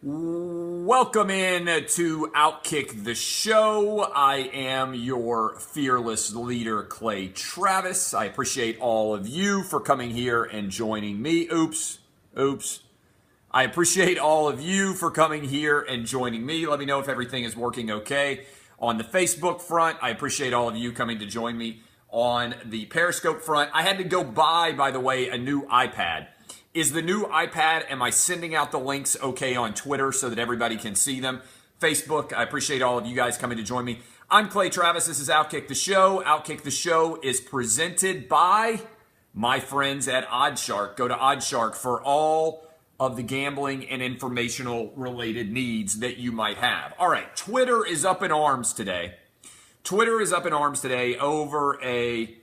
Welcome in to Outkick the Show. I am your fearless leader, Clay Travis. I appreciate all of you for coming here and joining me. Oops. I appreciate all of you for coming here and joining me. Let me know if everything is working okay. On the Facebook front, I appreciate all of you coming to join me. On the Periscope front, I had to go buy, by the way, a new iPad. Is the new iPad, am I sending out the links okay on Twitter so that everybody can see them? Facebook, I appreciate all of you guys coming to join me. I'm Clay Travis. This is Outkick the Show. Outkick the Show is presented by my friends at Oddshark. Go to Oddshark for all of the gambling and informational related needs that you might have. All right, Twitter is up in arms today. Twitter is up in arms today over a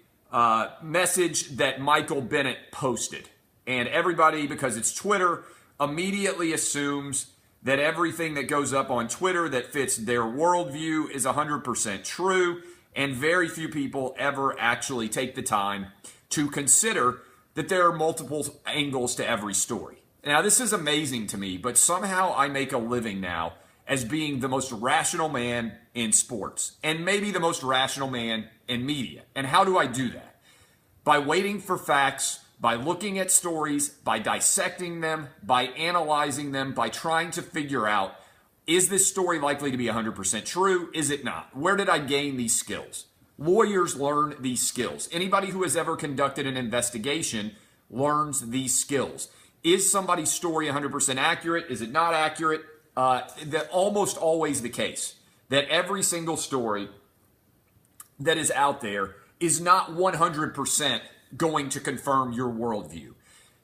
message that Michael Bennett posted. And everybody, because it's Twitter, immediately assumes that everything that goes up on Twitter that fits their worldview is 100% true, and very few people ever actually take the time to consider that there are multiple angles to every story. Now, this is amazing to me, but somehow I make a living now as being the most rational man in sports, and maybe the most rational man in media. And how do I do that? By waiting for facts, by looking at stories, by dissecting them, by analyzing them, by trying to figure out, is this story likely to be 100% true? Is it not? Where did I gain these skills? Lawyers learn these skills. Anybody who has ever conducted an investigation learns these skills. Is somebody's story 100% accurate? Is it not accurate? That almost always the case. That every single story that is out there is not 100% going to confirm your worldview.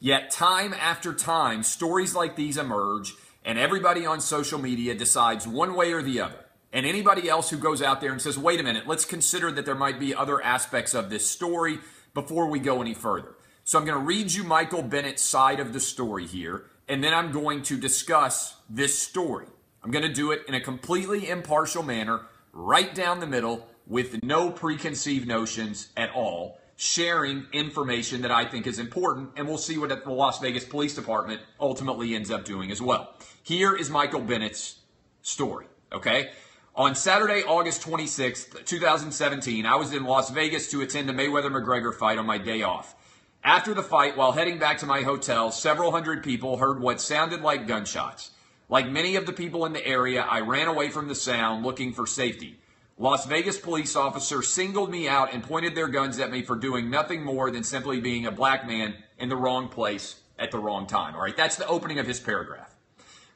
Yet time after time, stories like these emerge, and everybody on social media decides one way or the other. And anybody else who goes out there and says, wait a minute, let's consider that there might be other aspects of this story before we go any further. So I'm going to read you Michael Bennett's side of the story here, and then I'm going to discuss this story. I'm going to do it in a completely impartial manner, right down the middle, with no preconceived notions at all, sharing information that I think is important, and we'll see what the Las Vegas Police Department ultimately ends up doing as well. Here is Michael Bennett's story, okay? On Saturday, August 26th, 2017, I was in Las Vegas to attend the Mayweather-McGregor fight on my day off. After the fight, while heading back to my hotel, several hundred people heard what sounded like gunshots. Like many of the people in the area, I ran away from the sound looking for safety. Las Vegas police officers singled me out and pointed their guns at me for doing nothing more than simply being a black man in the wrong place at the wrong time. All right, that's the opening of his paragraph.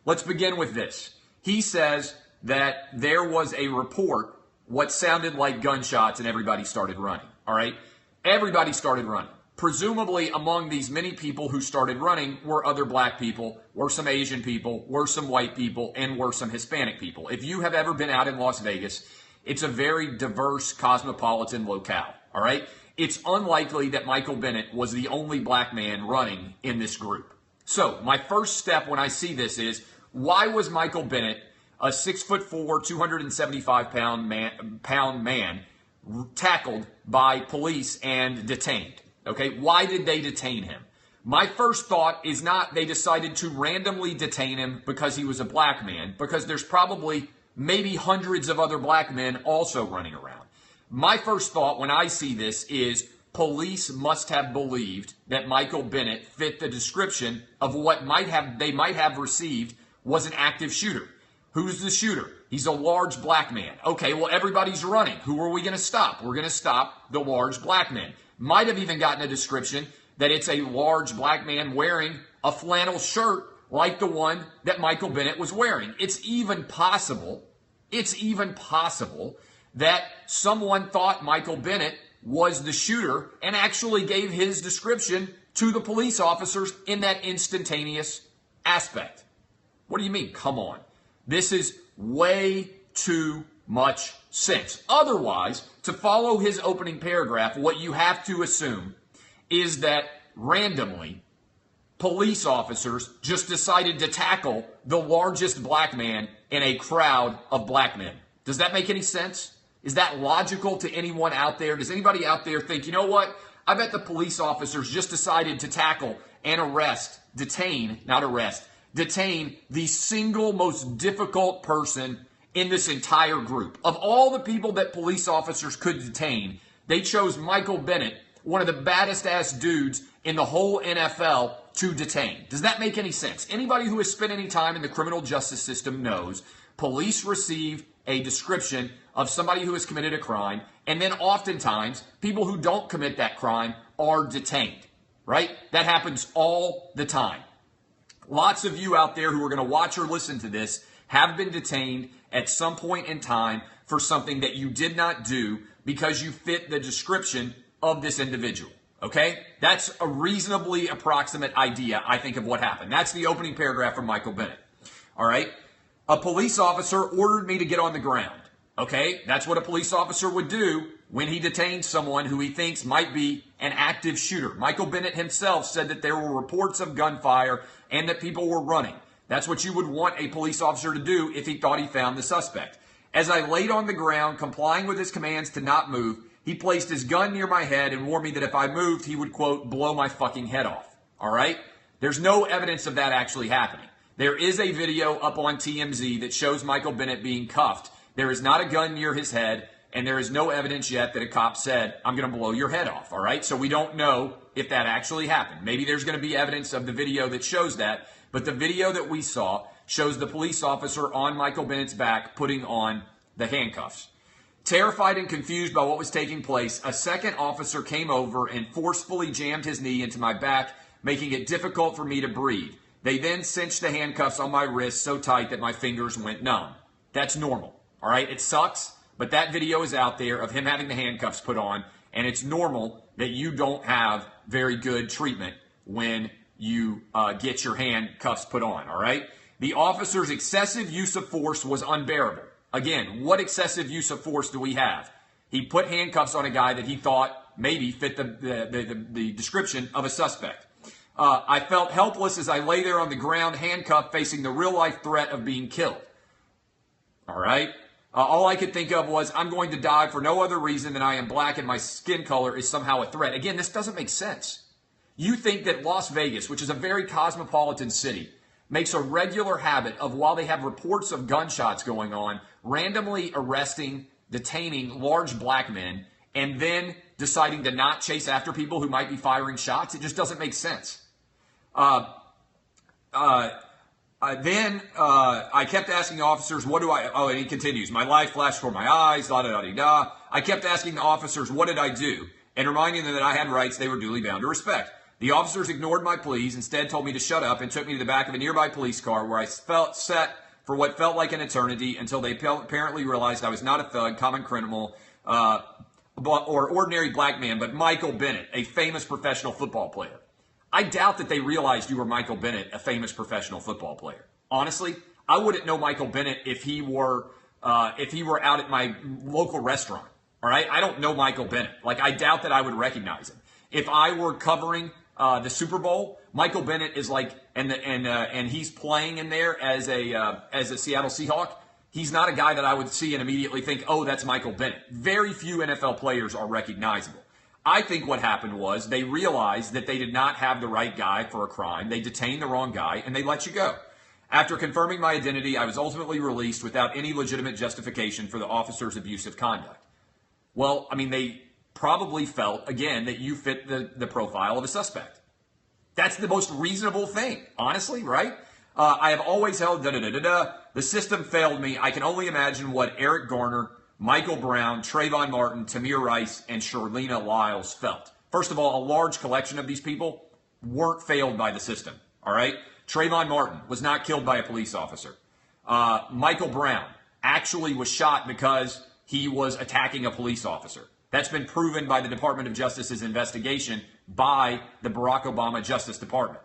Let's begin with this. He says that there was a report, what sounded like gunshots, and everybody started running. All right, everybody started running. Presumably among these many people who started running were other black people, were some Asian people, were some white people, and were some Hispanic people. If you have ever been out in Las Vegas, it's a very diverse cosmopolitan locale, all right? It's unlikely that Michael Bennett was the only black man running in this group. So my first step when I see this is, why was Michael Bennett, a 6'4", 275-pound man, tackled by police and detained? Okay, why did they detain him? My first thought is not they decided to randomly detain him because he was a black man, because there's probably maybe hundreds of other black men also running around. My first thought when I see this is police must have believed that Michael Bennett fit the description of what they might have received was an active shooter. Who's the shooter? He's a large black man. Okay, well, everybody's running. Who are we going to stop? We're going to stop the large black man. Might have even gotten a description that it's a large black man wearing a flannel shirt like the one that Michael Bennett was wearing. It's even possible that someone thought Michael Bennett was the shooter and actually gave his description to the police officers in that instantaneous aspect. What do you mean? Come on. This is way too much sense. Otherwise, to follow his opening paragraph, what you have to assume is that randomly police officers just decided to tackle the largest black man in a crowd of black men. Does that make any sense? Is that logical to anyone out there? Does anybody out there think, you know what? I bet the police officers just decided to tackle and detain detain the single most difficult person in this entire group. Of all the people that police officers could detain, they chose Michael Bennett, one of the baddest ass dudes in the whole NFL, to detain. Does that make any sense? Anybody who has spent any time in the criminal justice system knows police receive a description of somebody who has committed a crime, and then oftentimes people who don't commit that crime are detained, right? That happens all the time. Lots of you out there who are going to watch or listen to this have been detained at some point in time for something that you did not do because you fit the description of this individual. Okay? That's a reasonably approximate idea, I think, of what happened. That's the opening paragraph from Michael Bennett. All right? A police officer ordered me to get on the ground. Okay? That's what a police officer would do when he detains someone who he thinks might be an active shooter. Michael Bennett himself said that there were reports of gunfire and that people were running. That's what you would want a police officer to do if he thought he found the suspect. As I laid on the ground, complying with his commands to not move, he placed his gun near my head and warned me that if I moved, he would, quote, blow my fucking head off. All right? There's no evidence of that actually happening. There is a video up on TMZ that shows Michael Bennett being cuffed. There is not a gun near his head, and there is no evidence yet that a cop said, I'm going to blow your head off. All right? So we don't know if that actually happened. Maybe there's going to be evidence of the video that shows that, but the video that we saw shows the police officer on Michael Bennett's back putting on the handcuffs. Terrified and confused by what was taking place, a second officer came over and forcefully jammed his knee into my back, making it difficult for me to breathe. They then cinched the handcuffs on my wrists so tight that my fingers went numb. That's normal, all right? It sucks, but that video is out there of him having the handcuffs put on, and it's normal that you don't have very good treatment when you get your handcuffs put on, all right? The officer's excessive use of force was unbearable. Again, what excessive use of force do we have? He put handcuffs on a guy that he thought maybe fit the description of a suspect. I felt helpless as I lay there on the ground, handcuffed, facing the real-life threat of being killed. All right? All I could think of was, I'm going to die for no other reason than I am black and my skin color is somehow a threat. Again, this doesn't make sense. You think that Las Vegas, which is a very cosmopolitan city, makes a regular habit of, while they have reports of gunshots going on, randomly arresting, detaining large black men, and then deciding to not chase after people who might be firing shots. It just doesn't make sense. Then I kept asking officers, what do I, oh, and he continues, my life flashed before my eyes, da-da-da-da-da. I kept asking the officers, what did I do? And reminding them that I had rights they were duly bound to respect. The officers ignored my pleas, instead told me to shut up and took me to the back of a nearby police car where I sat for what felt like an eternity until they apparently realized I was not a thug, common criminal, or ordinary black man, but Michael Bennett, a famous professional football player. I doubt that they realized you were Michael Bennett, a famous professional football player. Honestly, I wouldn't know Michael Bennett if he were out at my local restaurant. All right, I don't know Michael Bennett. Like, I doubt that I would recognize him. If I were covering the Super Bowl, Michael Bennett is like, and he's playing in there as a Seattle Seahawk. He's not a guy that I would see and immediately think, oh, that's Michael Bennett. Very few NFL players are recognizable. I think what happened was they realized that they did not have the right guy for a crime. They detained the wrong guy, and they let you go. After confirming my identity, I was ultimately released without any legitimate justification for the officer's abusive conduct. Well, I mean, they probably felt, again, that you fit the profile of a suspect. That's the most reasonable thing, honestly, right? I have always held da-da-da-da-da. The system failed me. I can only imagine what Eric Garner, Michael Brown, Trayvon Martin, Tamir Rice, and Charlena Lyles felt. First of all, a large collection of these people weren't failed by the system, all right? Trayvon Martin was not killed by a police officer. Michael Brown actually was shot because he was attacking a police officer. That's been proven by the Department of Justice's investigation by the Barack Obama Justice Department.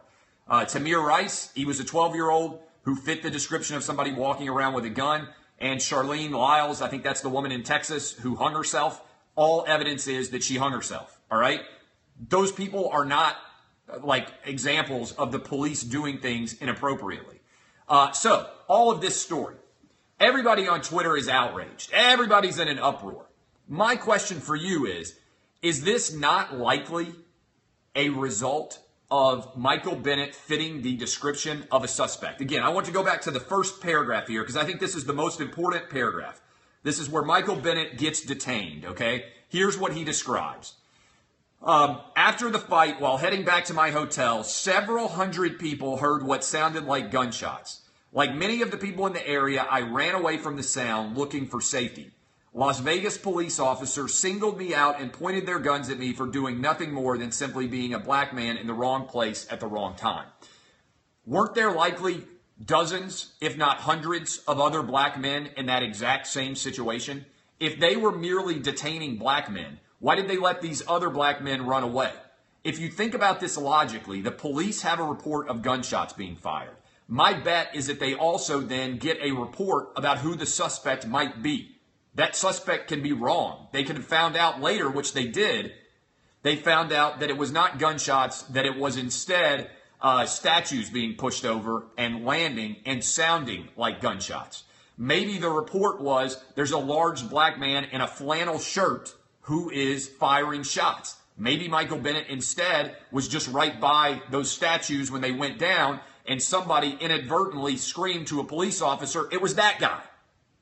Tamir Rice, he was a 12-year-old who fit the description of somebody walking around with a gun. And Charlene Lyles, I think that's the woman in Texas who hung herself. All evidence is that she hung herself, all right? Those people are not like examples of the police doing things inappropriately. So, all of this story, everybody on Twitter is outraged. Everybody's in an uproar. My question for you is this not likely a result of Michael Bennett fitting the description of a suspect. Again, I want to go back to the first paragraph here because I think this is the most important paragraph. This is where Michael Bennett gets detained, okay? Here's what he describes. After the fight, while heading back to my hotel, several hundred people heard what sounded like gunshots. Like many of the people in the area, I ran away from the sound looking for safety. Las Vegas police officers singled me out and pointed their guns at me for doing nothing more than simply being a black man in the wrong place at the wrong time. Weren't there likely dozens, if not hundreds, of other black men in that exact same situation? If they were merely detaining black men, why did they let these other black men run away? If you think about this logically, the police have a report of gunshots being fired. My bet is that they also then get a report about who the suspect might be. That suspect can be wrong. They could have found out later, which they did. They found out that it was not gunshots, that it was instead statues being pushed over and landing and sounding like gunshots. Maybe the report was there's a large black man in a flannel shirt who is firing shots. Maybe Michael Bennett instead was just right by those statues when they went down and somebody inadvertently screamed to a police officer, it was that guy.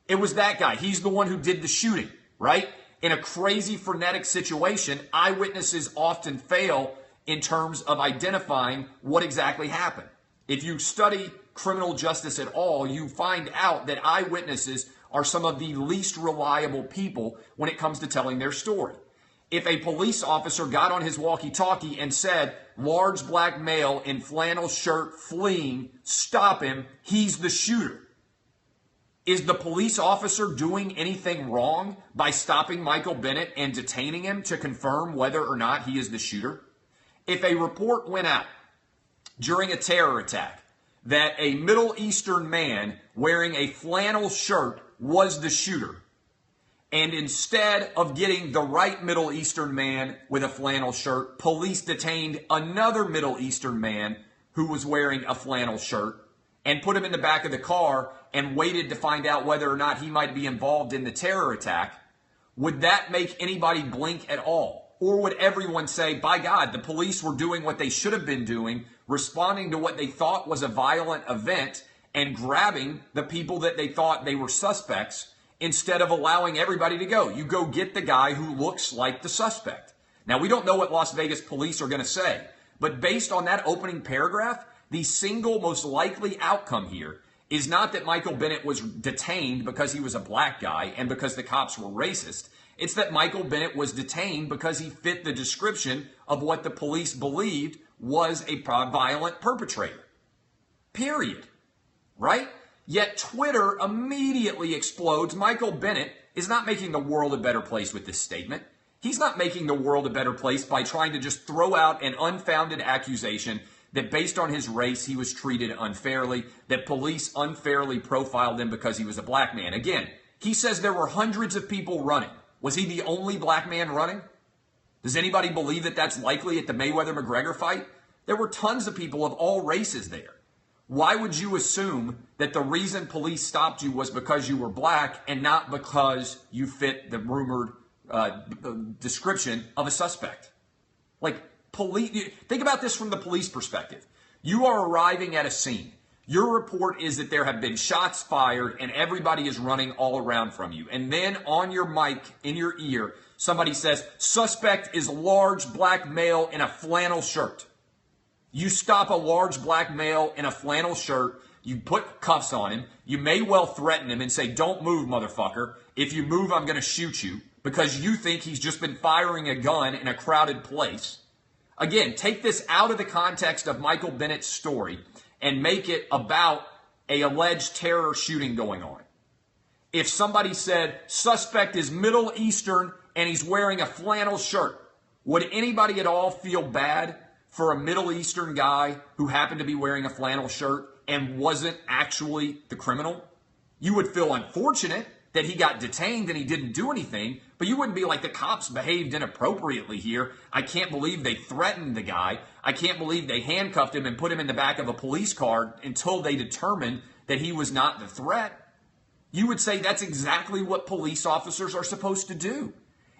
It was that guy. He's the one who did the shooting, right? In a crazy, frenetic situation, eyewitnesses often fail in terms of identifying what exactly happened. If you study criminal justice at all, you find out that eyewitnesses are some of the least reliable people when it comes to telling their story. If a police officer got on his walkie-talkie and said, large black male in flannel shirt fleeing, stop him, he's the shooter. Is the police officer doing anything wrong by stopping Michael Bennett and detaining him to confirm whether or not he is the shooter? If a report went out during a terror attack that a Middle Eastern man wearing a flannel shirt was the shooter, and instead of getting the right Middle Eastern man with a flannel shirt, police detained another Middle Eastern man who was wearing a flannel shirt and put him in the back of the car and waited to find out whether or not he might be involved in the terror attack, would that make anybody blink at all? Or would everyone say, by God, the police were doing what they should have been doing, responding to what they thought was a violent event and grabbing the people that they thought they were suspects instead of allowing everybody to go? You go get the guy who looks like the suspect. Now, we don't know what Las Vegas police are going to say, but based on that opening paragraph, the single most likely outcome here is not that Michael Bennett was detained because he was a black guy and because the cops were racist. It's that Michael Bennett was detained because he fit the description of what the police believed was a violent perpetrator. Period. Right? Yet Twitter immediately explodes. Michael Bennett is not making the world a better place with this statement. He's not making the world a better place by trying to just throw out an unfounded accusation that based on his race, he was treated unfairly, that police unfairly profiled him because he was a black man. Again, he says there were hundreds of people running. Was he the only black man running? Does anybody believe that that's likely at the Mayweather-McGregor fight? There were tons of people of all races there. Why would you assume that the reason police stopped you was because you were black and not because you fit the rumored description of a suspect? Like, think about this from the police perspective. You are arriving at a scene. Your report is that there have been shots fired and everybody is running all around from you. And then on your mic, in your ear, somebody says, suspect is large black male in a flannel shirt. You stop a large black male in a flannel shirt. You put cuffs on him. You may well threaten him and say, don't move, motherfucker. If you move, I'm going to shoot you, because you think he's just been firing a gun in a crowded place. Again, take this out of the context of Michael Bennett's story and make it about an alleged terror shooting going on. If somebody said, suspect is Middle Eastern and he's wearing a flannel shirt, would anybody at all feel bad for a Middle Eastern guy who happened to be wearing a flannel shirt and wasn't actually the criminal? You would feel unfortunate that he got detained and he didn't do anything, but you wouldn't be like, the cops behaved inappropriately here. I can't believe they threatened the guy. I can't believe they handcuffed him and put him in the back of a police car until they determined that he was not the threat. You would say that's exactly what police officers are supposed to do.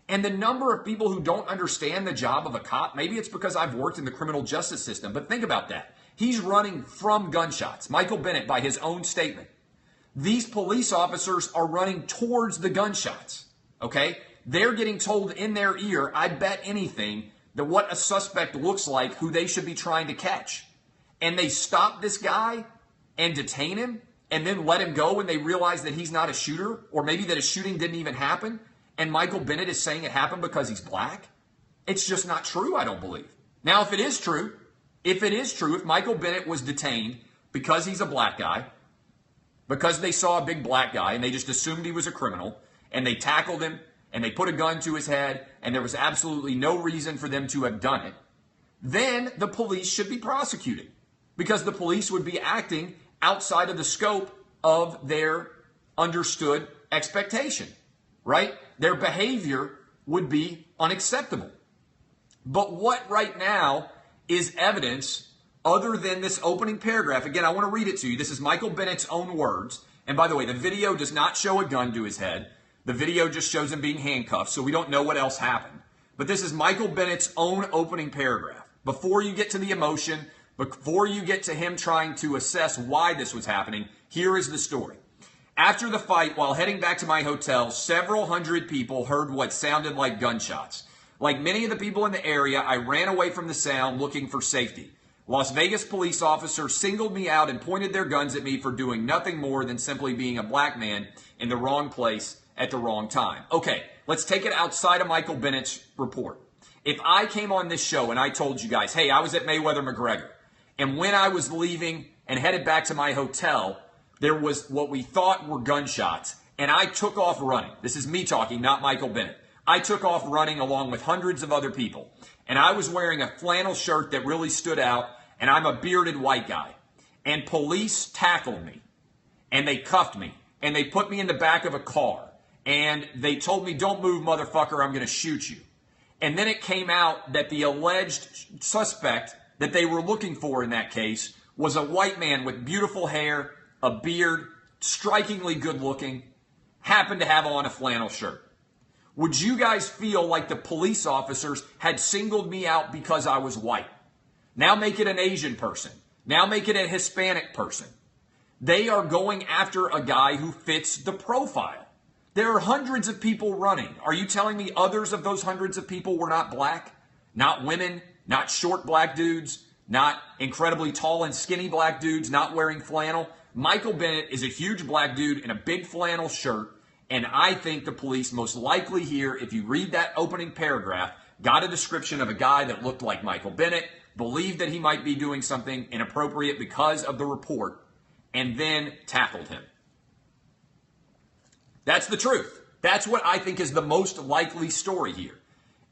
And the number of people who don't understand the job of a cop, maybe it's because I've worked in the criminal justice system, but think about that. He's running from gunshots. Michael Bennett, by his own statement. These police officers are running towards the gunshots, okay? They're getting told in their ear, I bet anything, that what a suspect looks like, who they should be trying to catch. And they stop this guy and detain him and then let him go when they realize that he's not a shooter, or maybe that a shooting didn't even happen. And Michael Bennett is saying it happened because he's black? It's just not true, I don't believe. Now, if it is true, if Michael Bennett was detained because he's a black guy, because they saw a big black guy and they just assumed he was a criminal, and they tackled him and they put a gun to his head and there was absolutely no reason for them to have done it, then the police should be prosecuted, because the police would be acting outside of the scope of their understood expectation, right? Their behavior would be unacceptable. But what right now is evidence other than this opening paragraph? Again, I want to read it to you. This is Michael Bennett's own words. And by the way, the video does not show a gun to his head. The video just shows him being handcuffed, so we don't know what else happened. But this is Michael Bennett's own opening paragraph. Before you get to the emotion, before you get to him trying to assess why this was happening, here is the story. After the fight, while heading back to my hotel, several hundred people heard what sounded like gunshots. Like many of the people in the area, I ran away from the sound looking for safety. Las Vegas police officers singled me out and pointed their guns at me for doing nothing more than simply being a black man in the wrong place at the wrong time. Okay, let's take it outside of Michael Bennett's report. If I came on this show and I told you guys, hey, I was at Mayweather-McGregor, and when I was leaving and headed back to my hotel, there was what we thought were gunshots, and I took off running. This is me talking, not Michael Bennett. I took off running along with hundreds of other people, and I was wearing a flannel shirt that really stood out, and I'm a bearded white guy. And police tackled me, and they cuffed me, and they put me in the back of a car, and they told me, don't move, motherfucker, I'm going to shoot you. And then it came out that the alleged suspect that they were looking for in that case was a white man with beautiful hair, a beard, strikingly good looking, happened to have on a flannel shirt. Would you guys feel like the police officers had singled me out because I was white? Now make it an Asian person. Now make it a Hispanic person. They are going after a guy who fits the profile. There are hundreds of people running. Are you telling me others of those hundreds of people were not black? Not women? Not short black dudes? Not incredibly tall and skinny black dudes? Not wearing flannel? Michael Bennett is a huge black dude in a big flannel shirt, and I think the police most likely here, if you read that opening paragraph, got a description of a guy that looked like Michael Bennett, believed that he might be doing something inappropriate because of the report, and then tackled him. That's the truth. That's what I think is the most likely story here.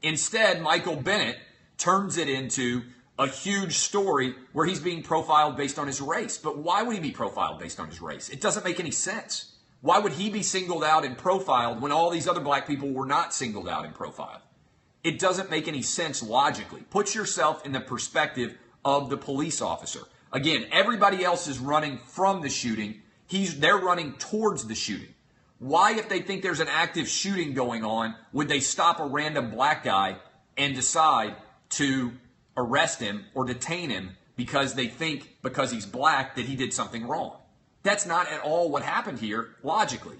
Instead, Michael Bennett turns it into a huge story where he's being profiled based on his race. But why would he be profiled based on his race? It doesn't make any sense. Why would he be singled out and profiled when all these other black people were not singled out and profiled? It doesn't make any sense logically. Put yourself in the perspective of the police officer. Again, everybody else is running from the shooting. They're running towards the shooting. Why, if they think there's an active shooting going on, would they stop a random black guy and decide to arrest him or detain him because they think because he's black that he did something wrong? That's not at all what happened here logically.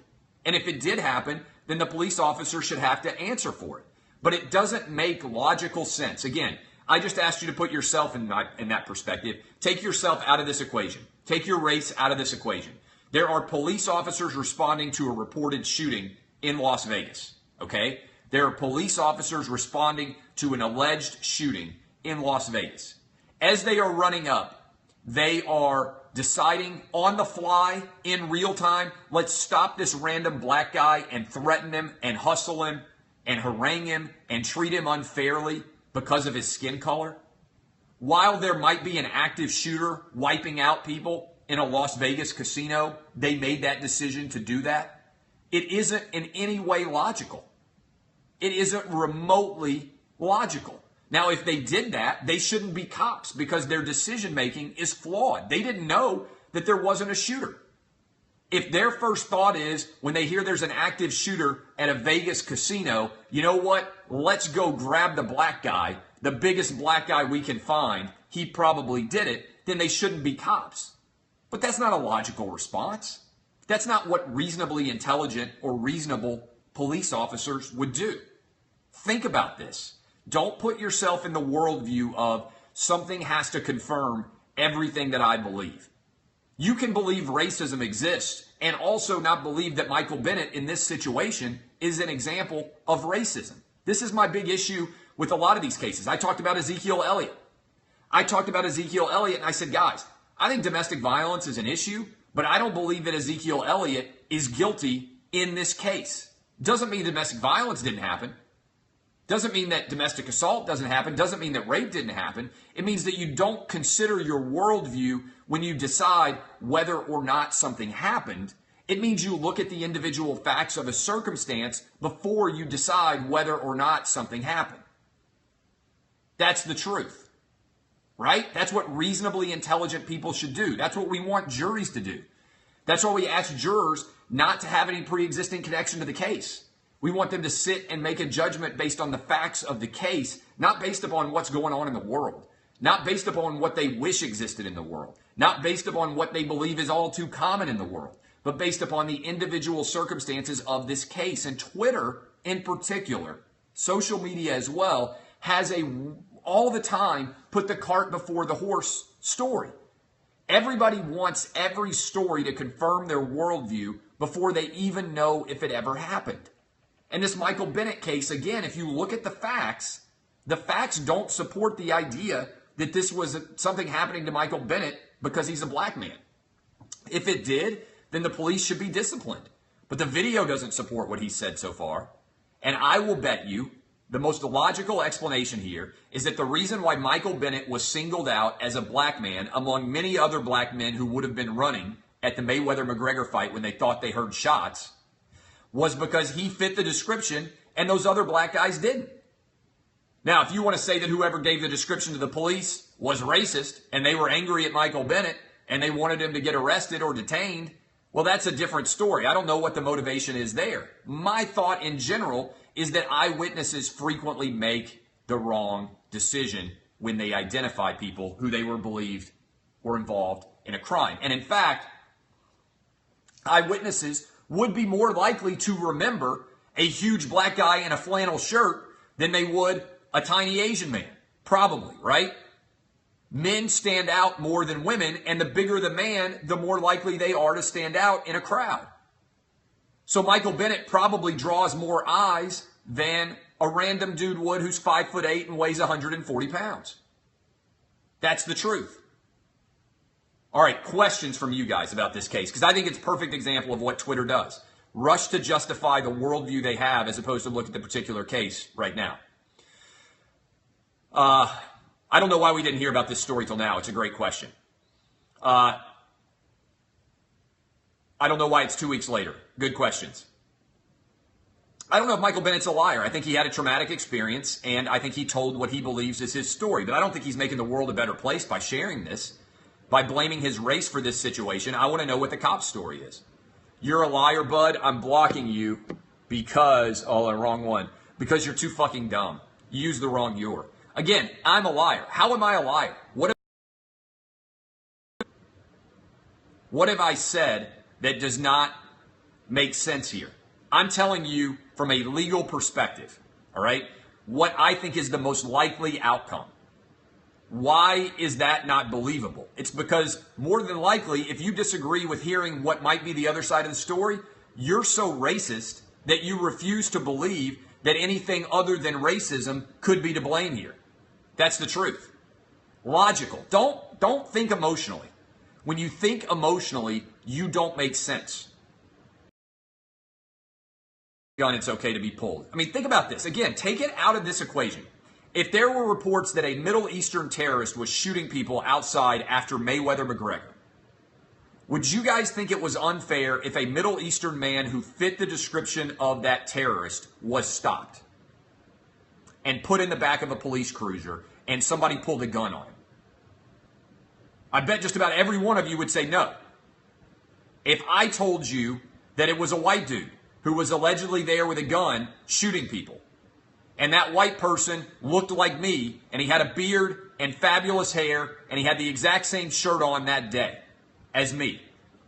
And if it did happen, then the police officer should have to answer for it. But it doesn't make logical sense. Again, I just asked you to put yourself in that perspective. Take yourself out of this equation. Take your race out of this equation. There are police officers responding to a reported shooting in Las Vegas, okay? There are police officers responding to an alleged shooting in Las Vegas. As they are running up, they are deciding on the fly, in real time, let's stop this random black guy and threaten him and hustle him and harangue him and treat him unfairly because of his skin color. While there might be an active shooter wiping out people in a Las Vegas casino, they made that decision to do that. It isn't in any way logical. It isn't remotely logical. Now, if they did that, they shouldn't be cops because their decision-making is flawed. They didn't know that there wasn't a shooter. If their first thought is, when they hear there's an active shooter at a Vegas casino, you know what? Let's go grab the black guy, the biggest black guy we can find. He probably did it. Then they shouldn't be cops. But that's not a logical response. That's not what reasonably intelligent or reasonable police officers would do. Think about this. Don't put yourself in the worldview of something has to confirm everything that I believe. You can believe racism exists and also not believe that Michael Bennett in this situation is an example of racism. This is my big issue with a lot of these cases. I talked about Ezekiel Elliott. And I said, guys, I think domestic violence is an issue, but I don't believe that Ezekiel Elliott is guilty in this case. Doesn't mean domestic violence didn't happen. Doesn't mean that domestic assault doesn't happen. Doesn't mean that rape didn't happen. It means that you don't consider your worldview when you decide whether or not something happened. It means you look at the individual facts of a circumstance before you decide whether or not something happened. That's the truth, right? That's what reasonably intelligent people should do. That's what we want juries to do. That's why we ask jurors not to have any pre-existing connection to the case. We want them to sit and make a judgment based on the facts of the case, not based upon what's going on in the world, not based upon what they wish existed in the world, not based upon what they believe is all too common in the world, but based upon the individual circumstances of this case. And Twitter in particular, social media as well, has all the time put the cart before the horse story. Everybody wants every story to confirm their worldview before they even know if it ever happened. And this Michael Bennett case, again, if you look at the facts don't support the idea that this was something happening to Michael Bennett because he's a black man. If it did, then the police should be disciplined. But the video doesn't support what he said so far. And I will bet you the most logical explanation here is that the reason why Michael Bennett was singled out as a black man among many other black men who would have been running at the Mayweather-McGregor fight when they thought they heard shots was because he fit the description and those other black guys didn't. Now, if you want to say that whoever gave the description to the police was racist and they were angry at Michael Bennett and they wanted him to get arrested or detained, well, that's a different story. I don't know what the motivation is there. My thought in general is that eyewitnesses frequently make the wrong decision when they identify people who they were believed were involved in a crime. And in fact, eyewitnesses would be more likely to remember a huge black guy in a flannel shirt than they would a tiny Asian man. Probably, right? Men stand out more than women, and the bigger the man, the more likely they are to stand out in a crowd. So Michael Bennett probably draws more eyes than a random dude would who's 5'8" and weighs 140 pounds. That's the truth. All right, questions from you guys about this case, because I think it's a perfect example of what Twitter does. Rush to justify the worldview they have as opposed to look at the particular case right now. I don't know why we didn't hear about this story till now. It's a great question. I don't know why it's 2 weeks later. Good questions. I don't know if Michael Bennett's a liar. I think he had a traumatic experience, and I think he told what he believes is his story. But I don't think he's making the world a better place by sharing this, by blaming his race for this situation. I want to know what the cop's story is. You're a liar, bud. I'm blocking you because, wrong one, because you're too fucking dumb. You used the wrong "you're." Again, I'm a liar. How am I a liar? What have I said that does not make sense here? I'm telling you from a legal perspective, all right, what I think is the most likely outcome. Why is that not believable? It's because more than likely, if you disagree with hearing what might be the other side of the story, you're so racist that you refuse to believe that anything other than racism could be to blame here. That's the truth. Logical. Don't think emotionally. When you think emotionally, you don't make sense. Gun, it's okay to be pulled. I mean, think about this. Again, take it out of this equation. If there were reports that a Middle Eastern terrorist was shooting people outside after Mayweather-McGregor, would you guys think it was unfair if a Middle Eastern man who fit the description of that terrorist was stopped and put in the back of a police cruiser and somebody pulled a gun on him? I bet just about every one of you would say no. If I told you that it was a white dude who was allegedly there with a gun shooting people, and that white person looked like me, and he had a beard and fabulous hair, and he had the exact same shirt on that day as me,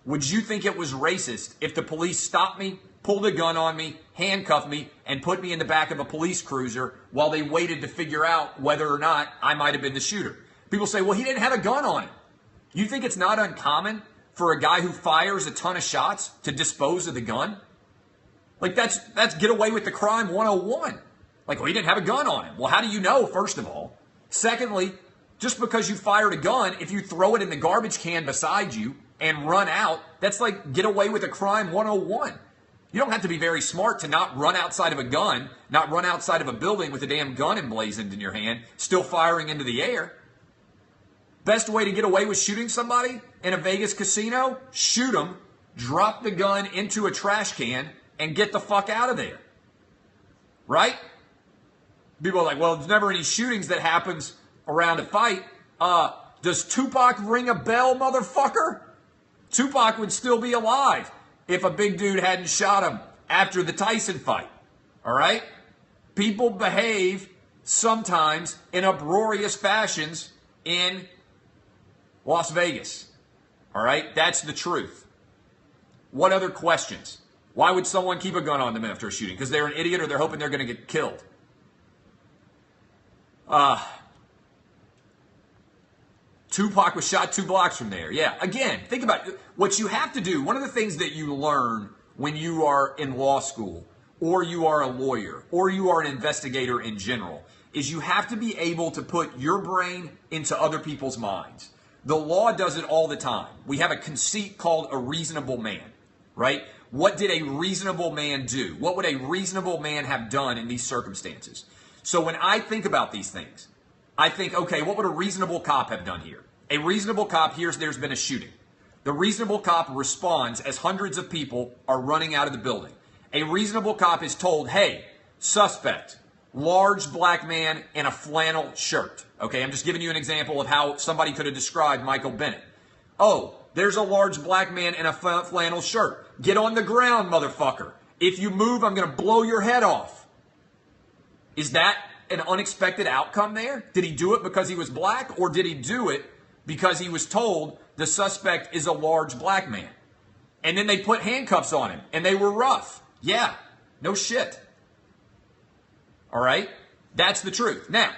would you think it was racist if the police stopped me, pulled a gun on me, handcuffed me, and put me in the back of a police cruiser while they waited to figure out whether or not I might have been the shooter? People say, well, he didn't have a gun on him. You think it's not uncommon for a guy who fires a ton of shots to dispose of the gun? Like, that's get away with the crime 101. Like, well, he didn't have a gun on him. Well, how do you know, first of all? Secondly, just because you fired a gun, if you throw it in the garbage can beside you and run out, that's like get away with a crime 101. You don't have to be very smart to not run outside of a gun, not run outside of a building with a damn gun emblazoned in your hand, still firing into the air. Best way to get away with shooting somebody in a Vegas casino? Shoot them, drop the gun into a trash can, and get the fuck out of there. Right? People are like, well, there's never any shootings that happens around a fight. Does Tupac ring a bell, motherfucker? Tupac would still be alive if a big dude hadn't shot him after the Tyson fight. All right? People behave sometimes in uproarious fashions in Las Vegas. All right? That's the truth. What other questions? Why would someone keep a gun on them after a shooting? Because they're an idiot or they're hoping they're going to get killed. Tupac was shot 2 blocks from there. Yeah, again, think about it. What you have to do, one of the things that you learn when you are in law school, or you are a lawyer, or you are an investigator in general, is you have to be able to put your brain into other people's minds. The law does it all the time. We have a conceit called a reasonable man, right? What did a reasonable man do? What would a reasonable man have done in these circumstances? So when I think about these things, I think, okay, what would a reasonable cop have done here? A reasonable cop hears there's been a shooting. The reasonable cop responds as hundreds of people are running out of the building. A reasonable cop is told, hey, suspect, large black man in a flannel shirt. Okay, I'm just giving you an example of how somebody could have described Michael Bennett. Oh, there's a large black man in a flannel shirt. Get on the ground, motherfucker. If you move, I'm going to blow your head off. Is that an unexpected outcome there? Did he do it because he was black, or did he do it because he was told the suspect is a large black man? And then they put handcuffs on him, and they were rough. Yeah, no shit. All right? That's the truth. Now,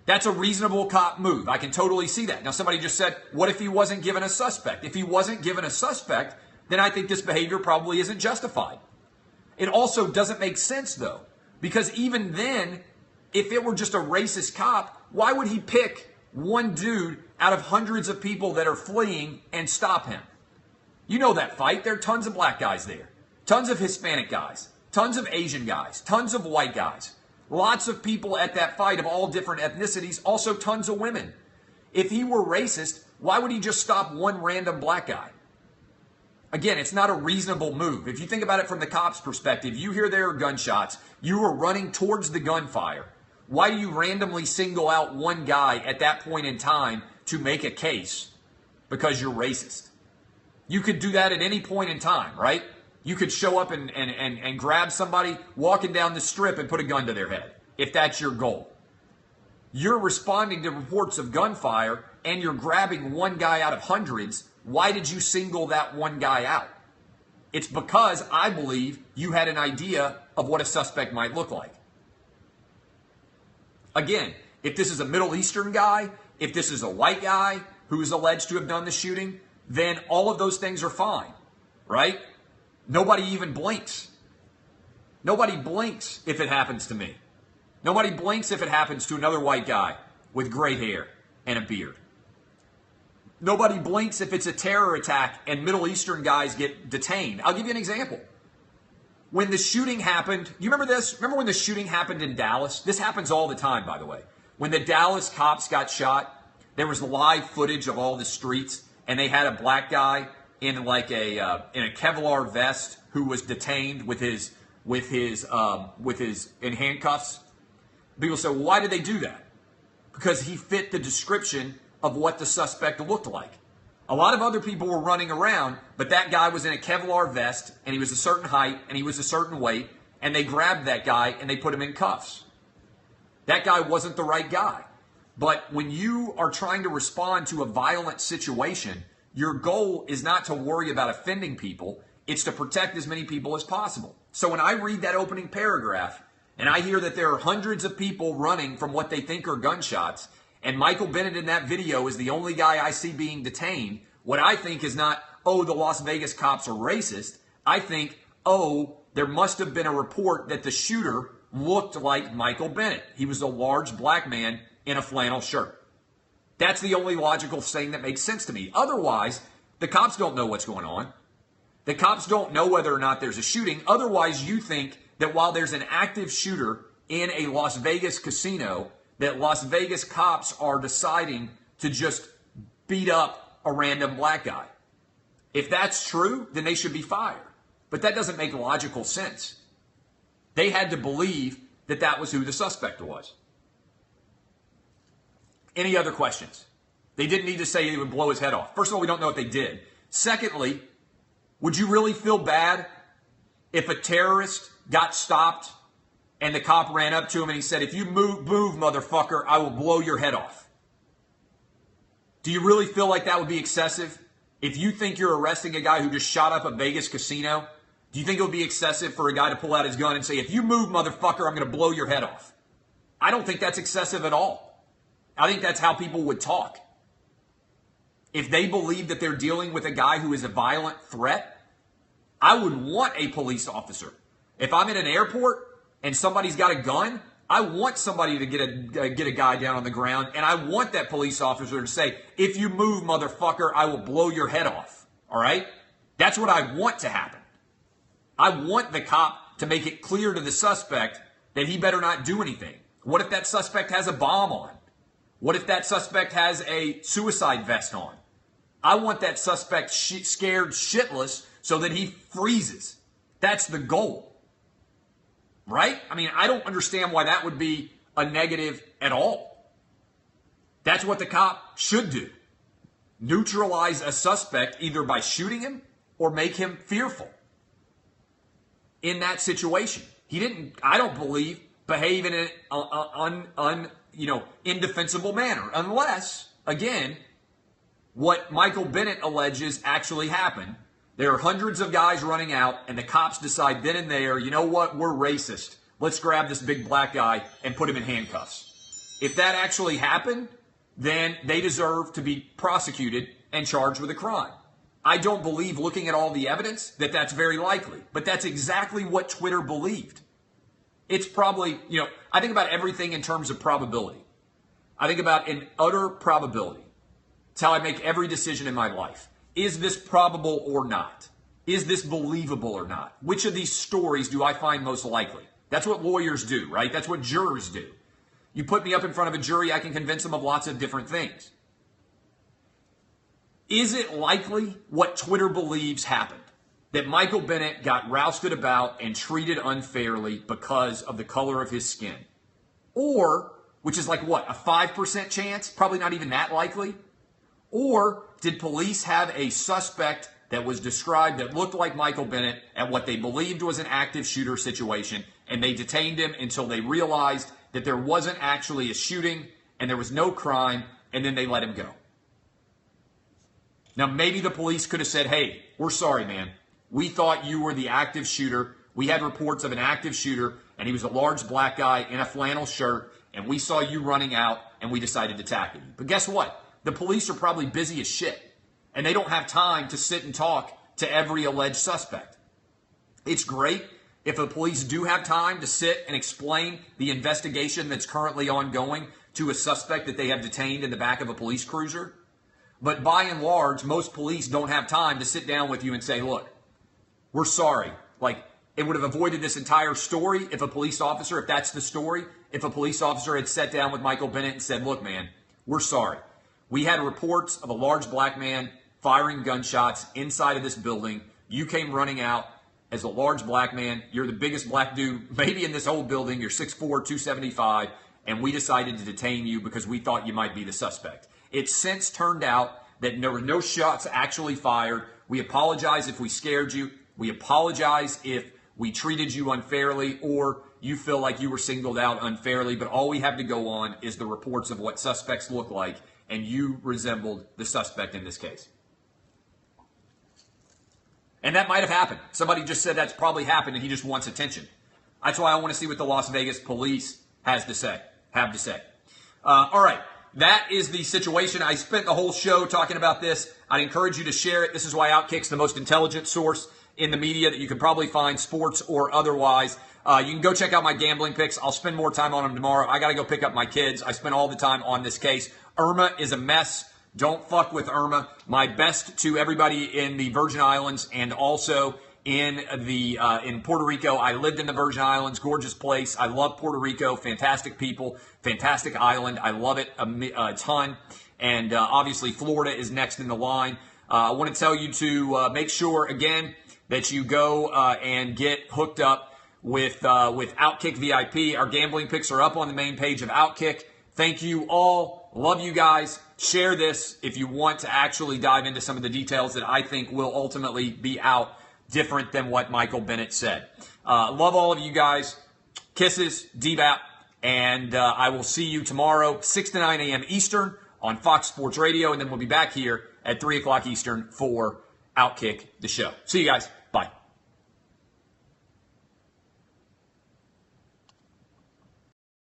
that's a reasonable cop move. I can totally see that. Now, somebody just said, what if he wasn't given a suspect? If he wasn't given a suspect, then I think this behavior probably isn't justified. It also doesn't make sense, though, because even then, if it were just a racist cop, why would he pick one dude out of hundreds of people that are fleeing and stop him? You know that fight. There are tons of black guys there, tons of Hispanic guys, tons of Asian guys, tons of white guys, lots of people at that fight of all different ethnicities, also tons of women. If he were racist, why would he just stop one random black guy? Again, it's not a reasonable move. If you think about it from the cop's perspective, you hear there are gunshots, you are running towards the gunfire. Why do you randomly single out one guy at that point in time to make a case? Because you're racist. You could do that at any point in time, right? You could show up and grab somebody walking down the strip and put a gun to their head, if that's your goal. You're responding to reports of gunfire, and you're grabbing one guy out of hundreds. Why did you single that one guy out? It's because I believe you had an idea of what a suspect might look like. Again, if this is a Middle Eastern guy, if this is a white guy who is alleged to have done the shooting, then all of those things are fine, right? Nobody even blinks. Nobody blinks if it happens to me. Nobody blinks if it happens to another white guy with gray hair and a beard. Nobody blinks if it's a terror attack and Middle Eastern guys get detained. I'll give you an example. When the shooting happened, you remember this? Remember when the shooting happened in Dallas? This happens all the time, by the way. When the Dallas cops got shot, there was live footage of all the streets, and they had a black guy in like in a Kevlar vest who was detained with his in handcuffs. People say, well, why did they do that? Because he fit the description of what the suspect looked like. A lot of other people were running around, but that guy was in a Kevlar vest, and he was a certain height, and he was a certain weight, and they grabbed that guy, and they put him in cuffs. That guy wasn't the right guy. But when you are trying to respond to a violent situation, your goal is not to worry about offending people. It's to protect as many people as possible. So when I read that opening paragraph, and I hear that there are hundreds of people running from what they think are gunshots, and Michael Bennett in that video is the only guy I see being detained, what I think is not, oh, the Las Vegas cops are racist. I think, oh, there must have been a report that the shooter looked like Michael Bennett. He was a large black man in a flannel shirt. That's the only logical thing that makes sense to me. Otherwise, the cops don't know what's going on. The cops don't know whether or not there's a shooting. Otherwise, you think that while there's an active shooter in a Las Vegas casino, that Las Vegas cops are deciding to just beat up a random black guy. If that's true, then they should be fired. But that doesn't make logical sense. They had to believe that that was who the suspect was. Any other questions? They didn't need to say they would blow his head off. First of all, we don't know what they did. Secondly, would you really feel bad if a terrorist got stopped and the cop ran up to him and he said, if you move, motherfucker, I will blow your head off? Do you really feel like that would be excessive? If you think you're arresting a guy who just shot up a Vegas casino, do you think it would be excessive for a guy to pull out his gun and say, if you move, motherfucker, I'm going to blow your head off? I don't think that's excessive at all. I think that's how people would talk. If they believe that they're dealing with a guy who is a violent threat, I would want a police officer. If I'm in an airport and somebody's got a gun, I want somebody to get a guy down on the ground, and I want that police officer to say, if you move, motherfucker, I will blow your head off. All right? That's what I want to happen. I want the cop to make it clear to the suspect that he better not do anything. What if that suspect has a bomb on? What if that suspect has a suicide vest on? I want that suspect scared shitless so that he freezes. That's the goal. Right? I mean, I don't understand why that would be a negative at all. That's what the cop should do. Neutralize a suspect either by shooting him or make him fearful. In that situation, he didn't, I don't believe, behave in an indefensible manner, unless, again, what Michael Bennett alleges actually happened. There are hundreds of guys running out, and the cops decide then and there, you know what, we're racist. Let's grab this big black guy and put him in handcuffs. If that actually happened, then they deserve to be prosecuted and charged with a crime. I don't believe, looking at all the evidence, that that's very likely. But that's exactly what Twitter believed. It's probably, I think about everything in terms of probability. I think about an utter probability. It's how I make every decision in my life. Is this probable or not? Is this believable or not? Which of these stories do I find most likely? That's what lawyers do, right? That's what jurors do. You put me up in front of a jury, I can convince them of lots of different things. Is it likely what Twitter believes happened? That Michael Bennett got rousted about and treated unfairly because of the color of his skin? Or, which is like what, a 5% chance? Probably not even that likely. Or did police have a suspect that was described that looked like Michael Bennett at what they believed was an active shooter situation, and they detained him until they realized that there wasn't actually a shooting and there was no crime, and then they let him go? Now, maybe the police could have said, hey, we're sorry, man. We thought you were the active shooter. We had reports of an active shooter, and he was a large black guy in a flannel shirt, and we saw you running out, and we decided to tackle you. But guess what? The police are probably busy as shit, and they don't have time to sit and talk to every alleged suspect. It's great if the police do have time to sit and explain the investigation that's currently ongoing to a suspect that they have detained in the back of a police cruiser. But by and large, most police don't have time to sit down with you and say, look, we're sorry. Like, it would have avoided this entire story if a police officer, if that's the story, if a police officer had sat down with Michael Bennett and said, look, man, we're sorry. We had reports of a large black man firing gunshots inside of this building. You came running out as a large black man. You're the biggest black dude maybe in this whole building. You're 6'4", 275, and we decided to detain you because we thought you might be the suspect. It's since turned out that there were no shots actually fired. We apologize if we scared you. We apologize if we treated you unfairly or you feel like you were singled out unfairly. But all we have to go on is the reports of what suspects look like, and you resembled the suspect in this case. And that might have happened. Somebody just said that's probably happened and he just wants attention. That's why I want to see what the Las Vegas police have to say. All right. That is the situation. I spent the whole show talking about this. I'd encourage you to share it. This is why Outkick's the most intelligent source in the media that you can probably find, sports or otherwise. You can go check out my gambling picks. I'll spend more time on them tomorrow. I got to go pick up my kids. I spent all the time on this case. Irma is a mess. Don't fuck with Irma. My best to everybody in the Virgin Islands and also in Puerto Rico. I lived in the Virgin Islands, gorgeous place. I love Puerto Rico, fantastic people, fantastic island. I love it a ton. And obviously Florida is next in the line. I want to tell you to make sure, again, that you go and get hooked up with Outkick VIP. Our gambling picks are up on the main page of Outkick. Thank you all. Love you guys. Share this if you want to actually dive into some of the details that I think will ultimately be out different than what Michael Bennett said. Love all of you guys. Kisses, DBAP, and I will see you tomorrow, 6 to 9 a.m. Eastern on Fox Sports Radio, and then we'll be back here at 3 o'clock Eastern for Outkick the show. See you guys.